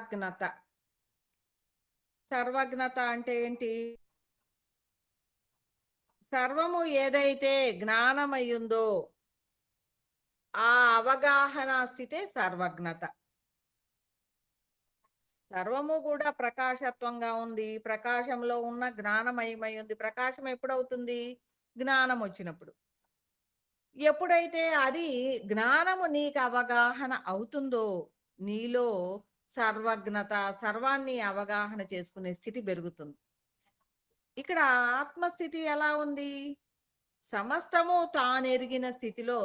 సర్వజ్ఞత. సర్వజ్ఞత అంటే ఏంటి? సర్వము ఏదైతే జ్ఞానమయ్యుందో, ఆ అవగాహన స్థితే సర్వజ్ఞత. సర్వము కూడా ప్రకాశత్వంగా ఉంది. ప్రకాశంలో ఉన్న జ్ఞానమయమై ఉంది. ప్రకాశం ఎప్పుడవుతుంది? జ్ఞానం వచ్చినప్పుడు. ఎప్పుడైతే అది జ్ఞానము నీకు అవగాహన అవుతుందో, నీలో సర్వజ్ఞత, సర్వాన్ని అవగాహన చేసుకునే స్థితి పెరుగుతుంది. ఇక్కడ ఆత్మస్థితి ఎలా ఉంది? సమస్తము తానెరిగిన స్థితిలో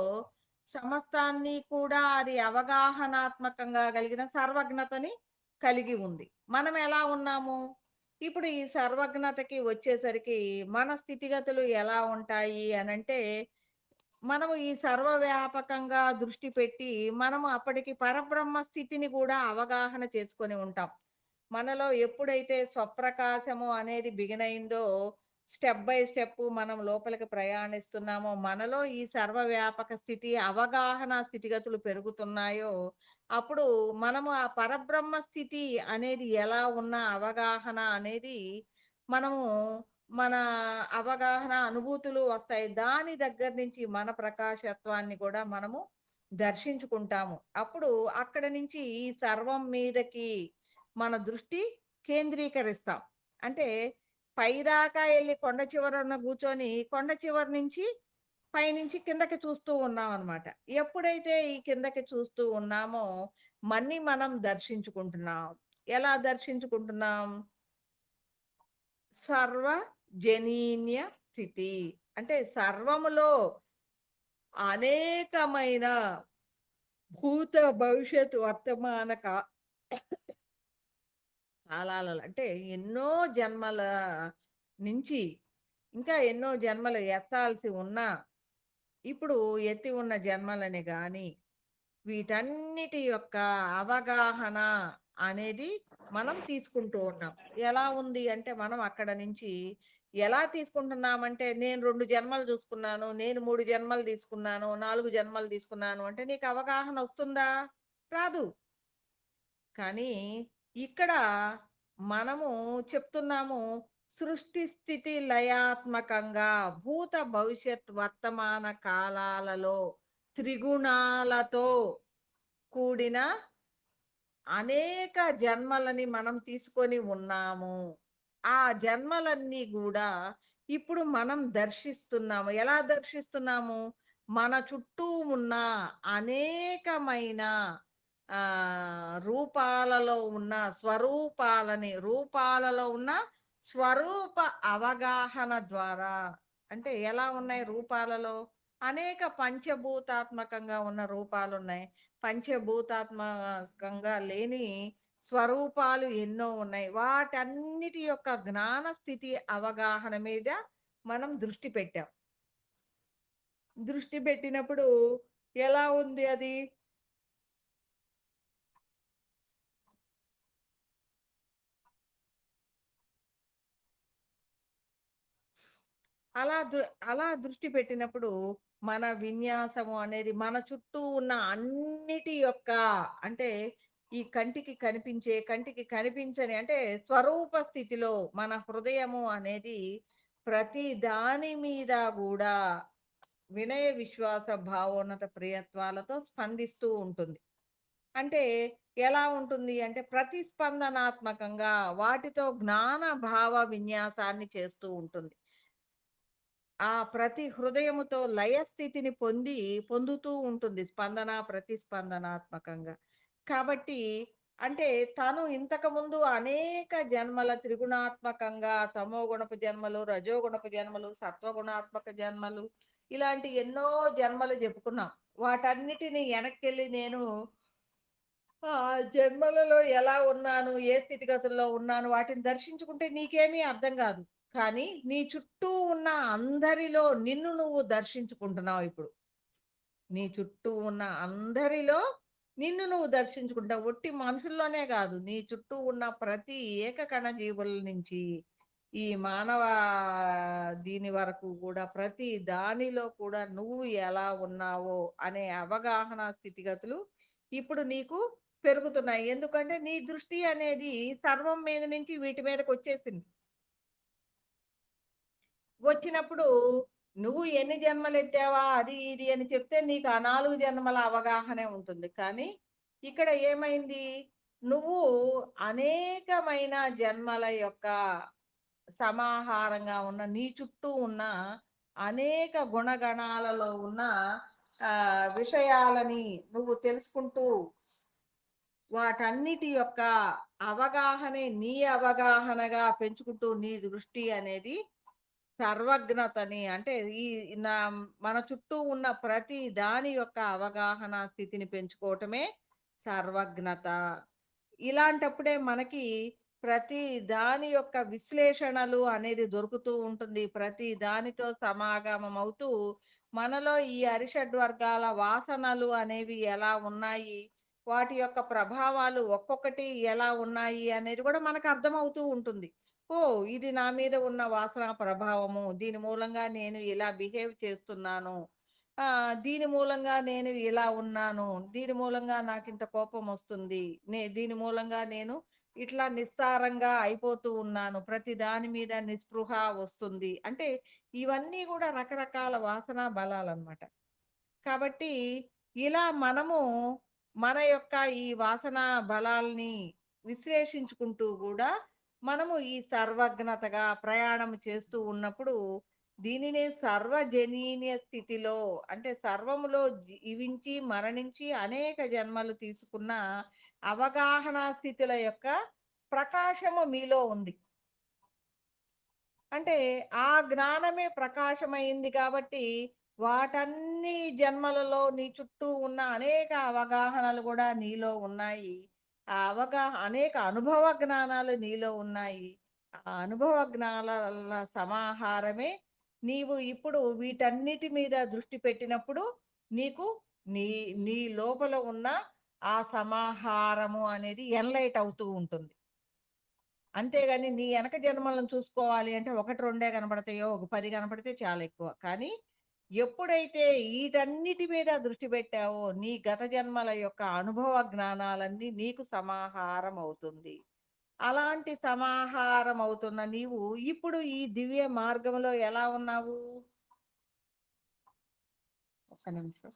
సమస్తాన్ని కూడా అది అవగాహనాత్మకంగా కలిగిన సర్వజ్ఞతని కలిగి ఉంది. మనం ఎలా ఉన్నాము? ఇప్పుడు ఈ సర్వజ్ఞతకి వచ్చేసరికి మన స్థితిగతులు ఎలా ఉంటాయి అనంటే, మనము ఈ సర్వవ్యాపకంగా దృష్టి పెట్టి, మనము అప్పటికి పరబ్రహ్మ స్థితిని కూడా అవగాహన చేసుకొని ఉంటాం. మనలో ఎప్పుడైతే స్వప్రకాశము అనేది బిగినయిందో, స్టెప్ బై స్టెప్ మనం లోపలికి ప్రయాణిస్తున్నామో, మనలో ఈ సర్వవ్యాపక స్థితి, అవగాహన స్థితిగతులు పెరుగుతున్నాయో, అప్పుడు మనము ఆ పరబ్రహ్మ స్థితి అనేది ఎలా ఉన్న అవగాహన అనేది మనము మన అవగాహన, అనుభూతులు వస్తాయి. దాని దగ్గర నుంచి మన ప్రకాశత్వాన్ని కూడా మనము దర్శించుకుంటాము. అప్పుడు అక్కడి నుంచి ఈ సర్వం మీదకి మన దృష్టి కేంద్రీకరిస్తాం. అంటే పైదాకా ఎళ్లి కొండ చివరన కూర్చొని, కొండ చివరి నుంచి పైనుంచి కిందకి చూస్తూ ఉన్నామనమాట. ఎప్పుడైతే ఈ కిందకి చూస్తూ ఉన్నామో, మన్ని మనం దర్శించుకుంటున్నాం. ఎలా దర్శించుకుంటున్నాం? సర్వజనీన్య స్థితి. అంటే సర్వములో అనేకమైన భూత, భవిష్యత్, వర్తమాన కాలాలలో అంటే ఎన్నో జన్మల నుంచి ఇంకా ఎన్నో జన్మలు ఎత్తాల్సి ఉన్నా, ఇప్పుడు ఎత్తి ఉన్న జన్మలని గాని, వీటన్నిటి యొక్క అవగాహన అనేది మనం తీసుకుంటూ ఉన్నాం. ఎలా ఉంది అంటే మనం అక్కడ నుంచి ఎలా తీసుకుంటున్నామంటే, నేను 2 జన్మలు చూసుకున్నాను, నేను 3 జన్మలు తీసుకున్నాను, 4 జన్మలు తీసుకున్నాను అంటే నీకు అవగాహన వస్తుందా? రాదు. కానీ ఇక్కడ మనము చెప్తున్నాము, సృష్టి స్థితి లయాత్మకంగా భూత భవిష్యత్ వర్తమాన కాలాలలో త్రిగుణాలతో కూడిన అనేక జన్మలని మనం తీసుకొని ఉన్నాము. ఆ జన్మలన్నీ గూడా ఇప్పుడు మనం దర్శిస్తున్నాము. ఎలా దర్శిస్తున్నాము? మన చుట్టూ ఉన్న అనేకమైన రూపాలలో ఉన్న రూపాలలో ఉన్న స్వరూప అవగాహన ద్వారా, అంటే ఎలా ఉన్నాయి రూపాలలో? అనేక పంచభూతాత్మకంగా ఉన్న రూపాలున్నాయి. పంచభూతాత్మకంగా లేని స్వరూపాలు ఎన్నో ఉన్నాయి. వాటన్నిటి యొక్క జ్ఞాన స్థితి అవగాహన మీద మనం దృష్టి పెట్టాం. దృష్టి పెట్టినప్పుడు ఎలా ఉంది అది? అలా దృ అలా దృష్టి పెట్టినప్పుడు మన విన్యాసము అనేది మన చుట్టూ ఉన్న అన్నిటి యొక్క, అంటే ఈ కంటికి కనిపించే, కంటికి కనిపించని అంటే స్వరూప స్థితిలో మన హృదయము అనేది ప్రతి దాని మీద గూడా వినయ విశ్వాస భావోన్నత ప్రియత్వాలతో స్పందిస్తూ ఉంటుంది. అంటే ఎలా ఉంటుంది అంటే ప్రతిస్పందనాత్మకంగా వాటితో జ్ఞాన భావ విన్యాసాన్ని చేస్తూ ఉంటుంది. ఆ ప్రతి హృదయముతో లయ స్థితిని పొందుతూ ఉంటుంది స్పందన, ప్రతిస్పందనాత్మకంగా. కాబట్టి అంటే తను ఇంతకుముందు అనేక జన్మల త్రిగుణాత్మకంగా తమోగుణపు జన్మలు, రజోగుణపు జన్మలు, సత్వగుణాత్మక జన్మలు, ఇలాంటి ఎన్నో జన్మలు చెప్పుకున్నాం. వాటన్నిటిని వెనక్కెళ్ళి నేను జన్మలలో ఎలా ఉన్నాను, ఏ స్థితిగతుల్లో ఉన్నాను, వాటిని దర్శించుకుంటే నీకేమీ అర్థం గాదు. కానీ నీ చుట్టూ ఉన్న అందరిలో నిన్ను నువ్వు దర్శించుకుంటున్నావు ఇప్పుడు. నీ చుట్టూ ఉన్న అందరిలో నిన్ను నువ్వు దర్శించుకుంటావు. ఒట్టి మనుషుల్లోనే గాదు, నీ చుట్టూ ఉన్న ప్రతి ఏకకణ జీవుల నుంచి ఈ మానవ దీని వరకు గూడా ప్రతి దానిలో కూడా నువ్వు ఎలా ఉన్నావో అనే అవగాహన స్థితిగతులు ఇప్పుడు నీకు పెరుగుతున్నాయి. ఎందుకంటే నీ దృష్టి అనేది సర్వం మీద నుంచి వీటి మీదకొచ్చేసింది. వచ్చినప్పుడు నువ్వు ఎన్ని జన్మలెత్తావా అది ఇది అని చెప్తే నీకు ఆ 4 జన్మల అవగాహనే ఉంటుంది. కానీ ఇక్కడ ఏమైంది? నువ్వు అనేకమైన జన్మల యొక్క సమాహారంగా ఉన్న నీ చుట్టూ ఉన్న అనేక గుణగణాలలో ఉన్న విషయాలని నువ్వు తెలుసుకుంటూ వాటన్నిటి యొక్క అవగాహనే నీ అవగాహనగా పెంచుకుంటూ నీ దృష్టి అనేది సర్వజ్ఞతని అంటే ఈ నా మన చుట్టూ ఉన్న ప్రతి దాని యొక్క అవగాహన స్థితిని పెంచుకోవటమే సర్వజ్ఞత. ఇలాంటప్పుడే మనకి ప్రతి దాని యొక్క విశ్లేషణలు అనేది దొరుకుతూ ఉంటుంది. ప్రతి దానితో సమాగమం అవుతూ మనలో ఈ అరిషడ్ వర్గాల వాసనలు అనేవి ఎలా ఉన్నాయి? వాటి యొక్క ప్రభావాలు ఒక్కొక్కటి ఎలా ఉన్నాయి అనేది కూడా మనకు అర్థమవుతూ ఉంటుంది. ఓహ్! ఇది నా మీద ఉన్న వాసన ప్రభావము. దీని మూలంగా నేను ఇలా బిహేవ్ చేస్తున్నాను. దీని మూలంగా నేను ఇలా ఉన్నాను. దీని మూలంగా నాకింత కోపమొస్తుంది. దీని మూలంగా నేను ఇట్లా నిస్సారంగా అయిపోతూ ఉన్నాను. ప్రతి దాని మీద నిస్పృహ వస్తుంది. అంటే ఇవన్నీ గూడా రకరకాల వాసనా బలాలనమాట. కాబట్టి ఇలా మనము మన యొక్క ఈ వాసనా బలాల్ని విశ్లేషించుకుంటూ గూడా మనము ఈ సర్వజ్ఞతగా ప్రయాణం చేస్తూ ఉన్నప్పుడు దీనినే సర్వజనీన స్థితిలో అంటే సర్వములో జీవించి మరణించి అనేక జన్మలు తీసుకున్న అవగాహన స్థితుల యొక్క ప్రకాశము మీలో ఉంది. అంటే ఆ జ్ఞానమే ప్రకాశమైంది కాబట్టి, వాటన్ని జన్మలలో నీ చుట్టూ ఉన్న అనేక అవగాహనలు గూడా నీలో ఉన్నాయి. ఆ అనేక అనుభవ జ్ఞానాలు నీలో ఉన్నాయి. ఆ అనుభవ జ్ఞానాల సమాహారమే నీవు ఇప్పుడు వీటన్నిటి మీద దృష్టి పెట్టినప్పుడు, నీకు నీ నీ లోపల ఉన్న ఆ సమాహారము అనేది ఎన్‌లైట్ అవుతూ ఉంటుంది. అంతేగాని నీ యెనక జన్మలను చూసుకోవాలి అంటే 1, 2 కనపడతాయో, ఒక 10 కనపడితే చాలా ఎక్కువ. కానీ ఎప్పుడైతే ఈటన్నిటి మీద దృష్టి పెట్టావో, నీ గత జన్మల యొక్క అనుభవ జ్ఞానాలన్నీ నీకు సమాహారం అవుతుంది. అలాంటి సమాహారం అవుతున్న నీవు ఇప్పుడు ఈ దివ్య మార్గంలో ఎలా ఉన్నావు? ఒక్క నిమిషం.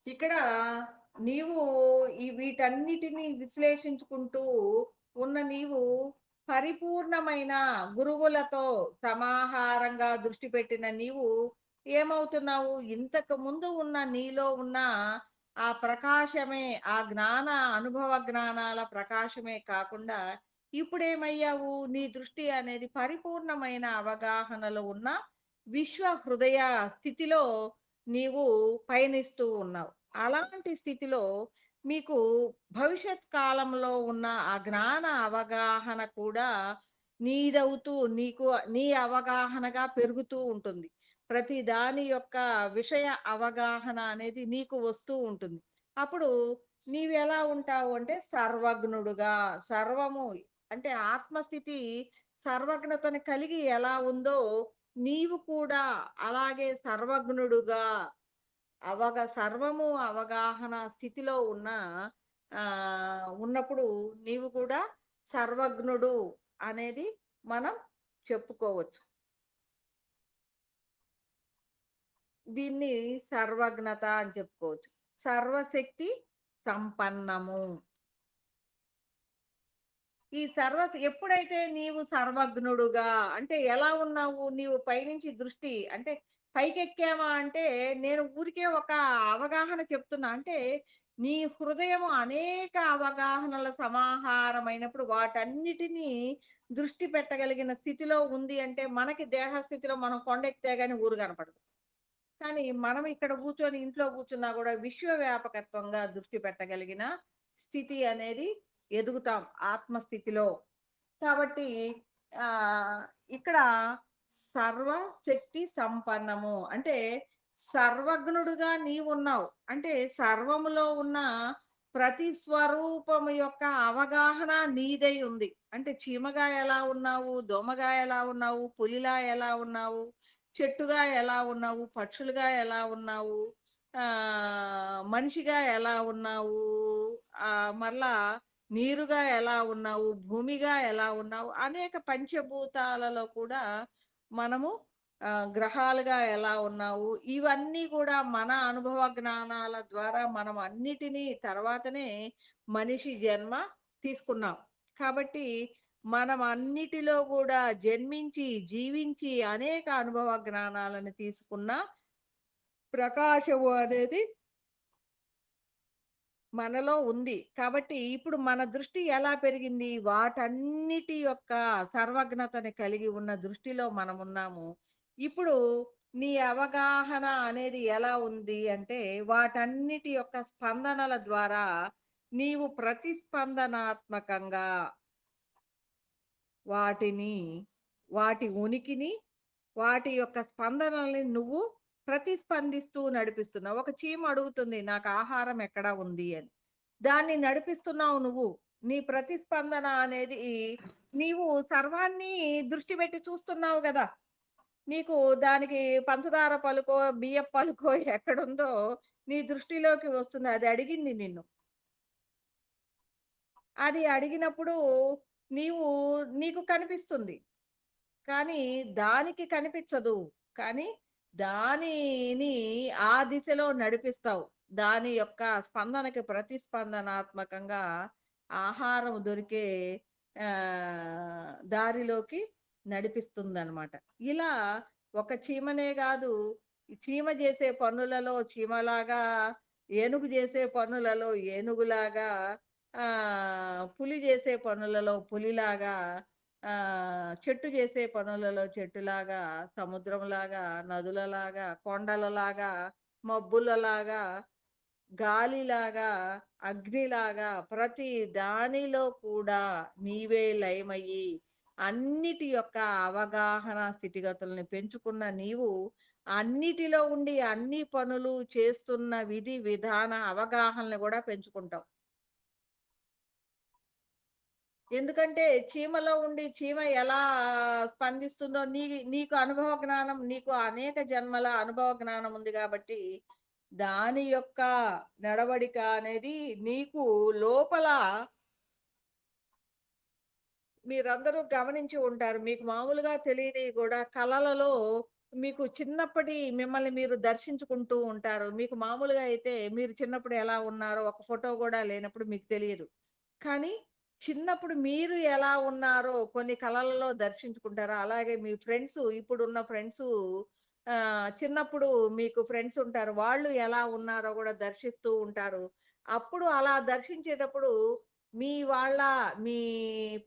ఇక్కడ నీవు ఈ వీటన్నిటిని విశ్లేషించుకుంటూ ఉన్న నీవు పరిపూర్ణమైన గురువులతో సమాహారంగా దృష్టి పెట్టిన నీవు ఏమవుతున్నావు? ఇంతకు ముందు ఉన్న నీలో ఉన్న ఆ ప్రకాశమే, ఆ జ్ఞాన అనుభవ జ్ఞానాల ప్రకాశమే కాకుండా ఇప్పుడేమయ్యావు? నీ దృష్టి అనేది పరిపూర్ణమైన అవగాహనలో ఉన్న విశ్వ హృదయ స్థితిలో నీవు పయనిస్తూ ఉన్నావు. అలాంటి స్థితిలో మీకు భవిష్యత్ కాలంలో ఉన్న ఆ జ్ఞాన అవగాహన కూడా నీదవుతూ నీకు నీ అవగాహనగా పెరుగుతూ ఉంటుంది. ప్రతి దాని యొక్క విషయ అవగాహన అనేది నీకు వస్తూ ఉంటుంది. అప్పుడు నీవెలా ఉంటావు అంటే సర్వజ్ఞుడుగా, సర్వము అంటే ఆత్మస్థితి సర్వజ్ఞతని కలిగి ఎలా ఉందో నీవు కూడా అలాగే సర్వజ్ఞుడుగా సర్వము అవగాహన స్థితిలో ఉన్న ఉన్నప్పుడు నీవు కూడా సర్వజ్ఞుడు అనేది మనం చెప్పుకోవచ్చు. దీన్ని సర్వజ్ఞత అని చెప్పుకోవచ్చు. సర్వశక్తి సంపన్నము. ఈ ఎప్పుడైతే నీవు సర్వజ్ఞుడుగా అంటే ఎలా ఉన్నావు? నీవు పైనుంచి దృష్టి అంటే పైకెక్కావా అంటే నేను ఊరికే ఒక అవగాహన చెప్తున్నా. అంటే నీ హృదయం అనేక అవగాహనల సమాహారమైనప్పుడు వాటన్నిటిని దృష్టి పెట్టగలిగిన స్థితిలో ఉంది అంటే మనకి దేహ స్థితిలో మనం కొండెక్కితే గాని ఊరు కనపడదు. కానీ మనం ఇక్కడ కూర్చొని ఇంట్లో కూర్చున్నా గూడా విశ్వవ్యాపకత్వంగా దృష్టి పెట్టగలిగిన స్థితి అనేది ఎదుగుతాం ఆత్మస్థితిలో. కాబట్టి ఆహ్, ఇక్కడ సర్వ శక్తి సంపన్నము. అంటే సర్వజ్ఞుడుగా నీవున్నావు. అంటే సర్వములో ఉన్న ప్రతి స్వరూపము యొక్క అవగాహన నీదై ఉంది. అంటే చీమగా ఎలా ఉన్నావు? దోమగా ఎలా ఉన్నావు? పులిలా ఎలా ఉన్నావు? చెట్టుగా ఎలా ఉన్నావు? పక్షులుగా ఎలా ఉన్నావు? మనిషిగా ఎలా ఉన్నావు? మరలా నీరుగా ఎలా ఉన్నావు? భూమిగా ఎలా ఉన్నావు? అనేక పంచభూతాలలో కూడా మనము గ్రహాలుగా ఎలా ఉన్నావు? ఇవన్నీ కూడా మన అనుభవ జ్ఞానాల ద్వారా మనం అన్నిటిని తర్వాతనే మనిషి జన్మ తీసుకున్నాం. కాబట్టి మనం అన్నిటిలో గూడా జన్మించి, జీవించి అనేక అనుభవ జ్ఞానాలను తీసుకున్న ప్రకాశము అనేది మనలో ఉంది. కాబట్టి ఇప్పుడు మన దృష్టి ఎలా పెరిగింది? వాటన్నిటి యొక్క సర్వజ్ఞతని కలిగి ఉన్న దృష్టిలో మనమున్నాము. ఇప్పుడు నీ అవగాహన అనేది ఎలా ఉంది అంటే, వాటన్నిటి యొక్క స్పందనల ద్వారా నీవు ప్రతిస్పందనాత్మకంగా వాటిని, వాటి ఉనికిని, వాటి యొక్క స్పందనల్ని నువ్వు ప్రతిస్పందిస్తూ నడిపిస్తున్నావు. ఒక చీమ అడుగుతుంది నాకు ఆహారం ఎక్కడ ఉంది అని. దాన్ని నడిపిస్తున్నావు నువ్వు. నీ ప్రతిస్పందన అనేది నీవు సర్వాన్ని దృష్టి పెట్టి చూస్తున్నావు గదా! నీకు దానికి పంచదార పలుకో, బియ్యపు పలుకో ఎక్కడుందో నీ దృష్టిలోకి వస్తుంది. అది అడిగింది నిన్ను. అది అడిగినప్పుడు నీవు నీకు కనిపిస్తుంది. కానీ దానికి కనిపించదు. కానీ దానిని ఆ దిశలో నడిపిస్తావు. దాని యొక్క స్పందనకి ప్రతిస్పందనాత్మకంగా ఆహారం దొరికే దారిలోకి నడిపిస్తుందనమాట. ఇలా ఒక చీమనే గాదు, ఈ చీమ జేసే పనులలో చీమలాగా, ఏనుగు జేసే పనులలో ఏనుగులాగా, పులి జేసే పనులలో పులిలాగా, చెట్టు చేసే పనులలో చెట్టులాగా, సముద్రంలాగా, నదులలాగా, కొండలలాగా, మబ్బులలాగా, గాలిలాగా, అగ్నిలాగా ప్రతి దానిలో కూడా నీవే లయమయ్యి, అన్నిటి యొక్క అవగాహన స్థితిగతుల్ని పెంచుకున్న నీవు, అన్నిటిలో ఉండి అన్ని పనులు చేస్తున్న విధి, విధాన అవగాహనలు గూడా పెంచుకుంటావు. ఎందుకంటే చీమలో ఉండి చీమ ఎలా స్పందిస్తుందో నీకు అనుభవ జ్ఞానం, నీకు అనేక జన్మల అనుభవ జ్ఞానం ఉంది గాబట్టి, దాని యొక్క నడవడిక అనేది నీకు లోపల మీరందరూ గమనించి ఉంటారు. మీకు మామూలుగా తెలియనివి గూడా కలలలో మీకు చిన్నప్పటి మిమ్మల్ని మీరు దర్శించుకుంటూ ఉంటారు. మీకు మామూలుగా అయితే మీరు చిన్నప్పుడు ఎలా ఉన్నారో ఒక ఫోటో గూడా లేనప్పుడు మీకు తెలియదు. కానీ చిన్నప్పుడు మీరు ఎలా ఉన్నారో కొన్ని కళలలో దర్శించుకుంటారు. అలాగే మీ ఫ్రెండ్సు ఇప్పుడున్న ఫ్రెండ్సు చిన్నప్పుడు మీకు ఫ్రెండ్స్ ఉంటారు. వాళ్ళు ఎలా ఉన్నారో గూడా దర్శిస్తూ ఉంటారు. అప్పుడు అలా దర్శించేటప్పుడు వాళ్ళ మీ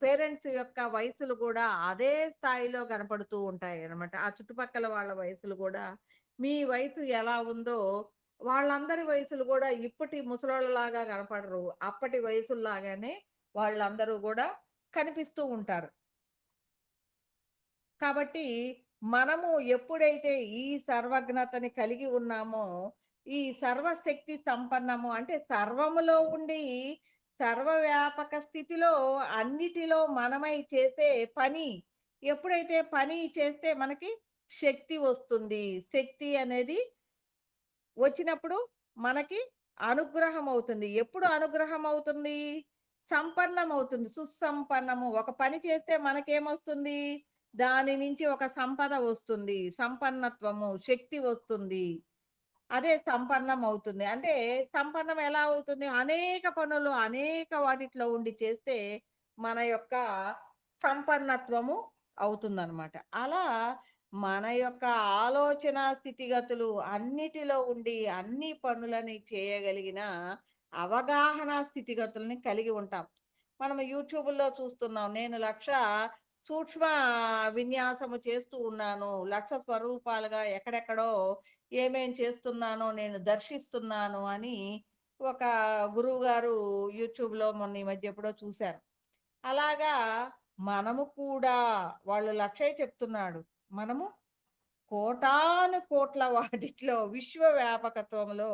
పేరెంట్స్ యొక్క వయసులు గూడా అదే స్థాయిలో కనపడుతూ ఉంటాయన్నమాట. ఆ చుట్టుపక్కల వాళ్ళ వయసులు గూడా మీ వయసు ఎలా ఉందో వాళ్ళందరి వయసులు గూడా ఇప్పటి ముసలోళ్ళలాగా కనపడరు. అప్పటి వయసుల్లాగానే వాళ్ళందరూ గూడా కనిపిస్తూ ఉంటారు. కాబట్టి మనము ఎప్పుడైతే ఈ సర్వజ్ఞతని కలిగి ఉన్నామో, ఈ సర్వశక్తి సంపన్నము అంటే సర్వములో ఉండి సర్వవ్యాపక స్థితిలో అన్నిటిలో మనమై చేసే పని ఎప్పుడైతే పని చేస్తే మనకి శక్తి వస్తుంది. శక్తి అనేది వచ్చినప్పుడు మనకి అనుగ్రహం అవుతుంది. ఎప్పుడు అనుగ్రహం అవుతుంది? సంపన్నం అవుతుంది. సుసంపన్నము. ఒక పని చేస్తే మనకేమొస్తుంది? దాని నుంచి ఒక సంపద వస్తుంది. సంపన్నత్వము, శక్తి వస్తుంది. అదే సంపన్నం అవుతుంది. అంటే సంపన్నం ఎలా అవుతుంది? అనేక పనులు అనేక వాటిట్లో ఉండి చేస్తే మన యొక్క సంపన్నత్వము అవుతుందనమాట. అలా మన యొక్క ఆలోచన స్థితిగతులు అన్నిటిలో ఉండి అన్ని పనులని చేయగలిగిన అవగాహన స్థితిగతుల్ని కలిగి ఉంటాం. మనం యూట్యూబుల్లో చూస్తున్నాం. నేను 1,00,000 సూక్ష్మ విన్యాసము చేస్తూ ఉన్నాను. 1,00,000 స్వరూపాలుగా ఎక్కడెక్కడో ఏమేం చేస్తున్నానో నేను దర్శిస్తున్నాను అని ఒక గురువుగారు యూట్యూబ్‌లో మొన్న ఈ మధ్య ఎప్పుడో చూశాను. అలాగా మనము కూడా వాళ్ళు 1,00,000 చెప్తున్నాడు. మనము కోటాను కోట్ల వాటిట్లో విశ్వవ్యాపకత్వంలో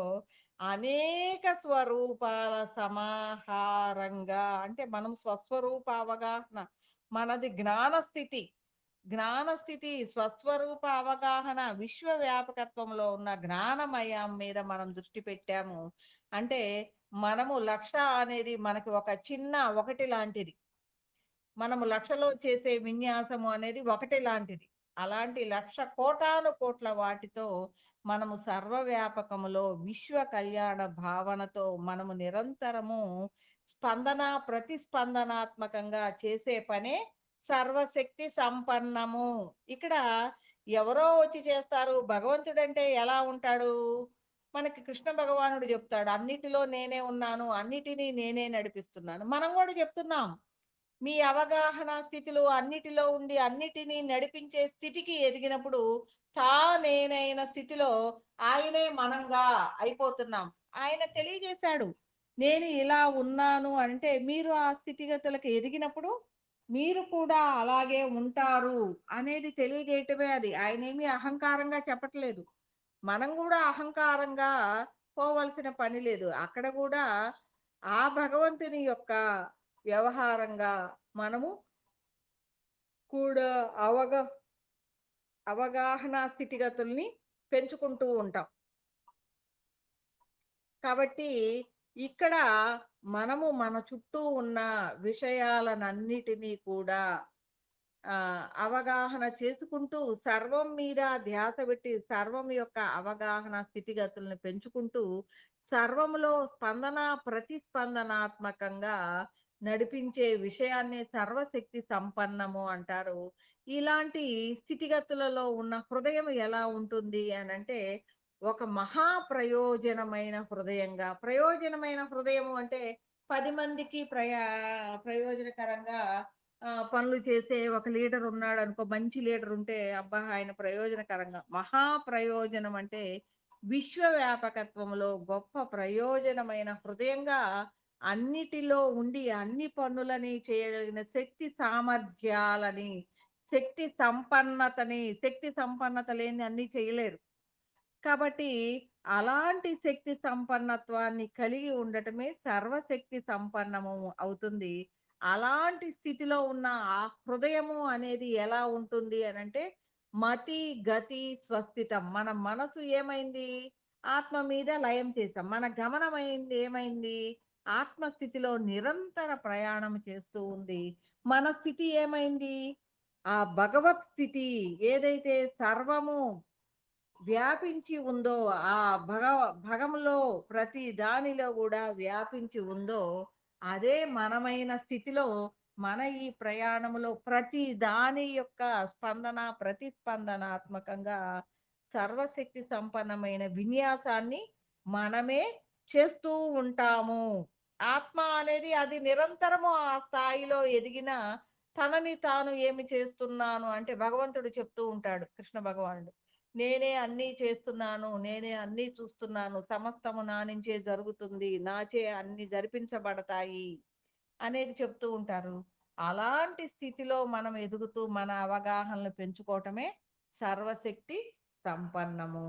అనేక స్వరూపాల సమాహారంగా అంటే మనం స్వస్వరూప అవగాహన మనది జ్ఞానస్థితి. జ్ఞానస్థితి, స్వస్వరూప అవగాహన, విశ్వవ్యాపకత్వంలో ఉన్న జ్ఞానమయం మీద మనం దృష్టి పెట్టాము. అంటే మనము లక్ష అనేది మనకి ఒక చిన్న ఒకటి లాంటిది. మనము లక్షలో చేసే విన్యాసము అనేది ఒకటి లాంటిది. అలాంటి లక్ష కోటాను కోట్ల వాటితో మనము సర్వవ్యాపకములో విశ్వ కళ్యాణ భావనతో మనము నిరంతరము స్పందన ప్రతిస్పందనాత్మకంగా చేసే పనే సర్వశక్తి సంపన్నము. ఇక్కడ ఎవరో వచ్చి చేస్తారు. భగవంతుడంటే ఎలా ఉంటాడు? మనకి కృష్ణ భగవానుడు చెప్తాడు. అన్నిటిలో నేనే ఉన్నాను. అన్నిటిని నేనే నడిపిస్తున్నాను. మనం కూడా చెప్తున్నాం. మీ అవగాహన స్థితిలో అన్నిటిలో ఉండి అన్నిటినీ నడిపించే స్థితికి ఎదిగినప్పుడు నేనైన స్థితిలో ఆయనే మనంగా అయిపోతున్నాం. ఆయన తెలియజేశాడు. నేను ఇలా ఉన్నాను అంటే మీరు ఆ స్థితిగతులకు ఎదిగినప్పుడు మీరు కూడా అలాగే ఉంటారు అనేది తెలియజేయటమే అది. ఆయనేమి అహంకారంగా చెప్పట్లేదు. మనం కూడా అహంకారంగా పోవలసిన పని లేదు. అక్కడ కూడా ఆ భగవంతుని యొక్క వ్యవహారంగా మనము కూడా అవగాహన స్థితిగతుల్ని పెంచుకుంటూ ఉంటాం. కాబట్టి ఇక్కడ మనము మన చుట్టూ ఉన్న విషయాలనన్నిటినీ కూడా అవగాహన చేసుకుంటూ సర్వం మీద ధ్యాస పెట్టి సర్వం యొక్క అవగాహన స్థితిగతులను పెంచుకుంటూ సర్వములో స్పందన ప్రతిస్పందనాత్మకంగా నడిపించే విషయాన్ని సర్వశక్తి సంపన్నము అంటారు. ఇలాంటి స్థితిగతులలో ఉన్న హృదయం ఎలా ఉంటుంది అని అంటే ఒక మహా ప్రయోజనమైన హృదయంగా, ప్రయోజనమైన హృదయము అంటే 10 మందికి ప్రయోజనకరంగా పనులు చేసే ఒక లీడర్ ఉన్నాడనుకో, మంచి లీడర్ ఉంటే, అబ్బా! ఆయన ప్రయోజనకరంగా మహా ప్రయోజనం అంటే విశ్వవ్యాపకత్వంలో గొప్ప ప్రయోజనమైన హృదయంగా అన్నిటిలో ఉండి అన్ని పనులని చేయగలిగిన శక్తి సామర్థ్యాలని, శక్తి సంపన్నత లేనిది అన్నీ చేయలేరు. కాబట్టి అలాంటి శక్తి సంపన్నత్వాన్ని కలిగి ఉండటమే సర్వశక్తి సంపన్నము అవుతుంది. అలాంటి స్థితిలో ఉన్న ఆ హృదయము అనేది ఎలా ఉంటుంది అనంటే, మతి, గతి, స్వస్థితం. మన మనసు ఏమైంది? ఆత్మ మీద లయం చేసాం. మన గమనమైంది ఏమైంది? ఆత్మస్థితిలో నిరంతర ప్రయాణం చేస్తూ ఉంది. మన స్థితి ఏమైంది? ఆ భగవత్ స్థితి ఏదైతే సర్వము వ్యాపించి ఉందో ఆ భగ భగములో ప్రతి దానిలో కూడా వ్యాపించి ఉందో అదే మనమైన స్థితిలో మన ఈ ప్రయాణములో ప్రతి దాని యొక్క స్పందన ప్రతిస్పందనాత్మకంగా సర్వశక్తి సంపన్నమైన విన్యాసాన్ని మనమే చేస్తూ ఉంటాము. ఆత్మ అనేది అది నిరంతరము ఆ స్థాయిలో ఎదిగిన తనని తాను ఏమి చేస్తున్నాను అంటే భగవంతుడు చెప్తూ ఉంటాడు కృష్ణ భగవానుడు. నేనే అన్నీ చేస్తున్నాను. నేనే అన్నీ చూస్తున్నాను. సమస్తము నా నుంచే జరుగుతుంది. నాచే అన్నీ జరిపించబడతాయి అనేది చెప్తూ ఉంటారు. అలాంటి స్థితిలో మనం ఎదుగుతూ మన అవగాహనలు పెంచుకోవటమే సర్వశక్తి సంపన్నము.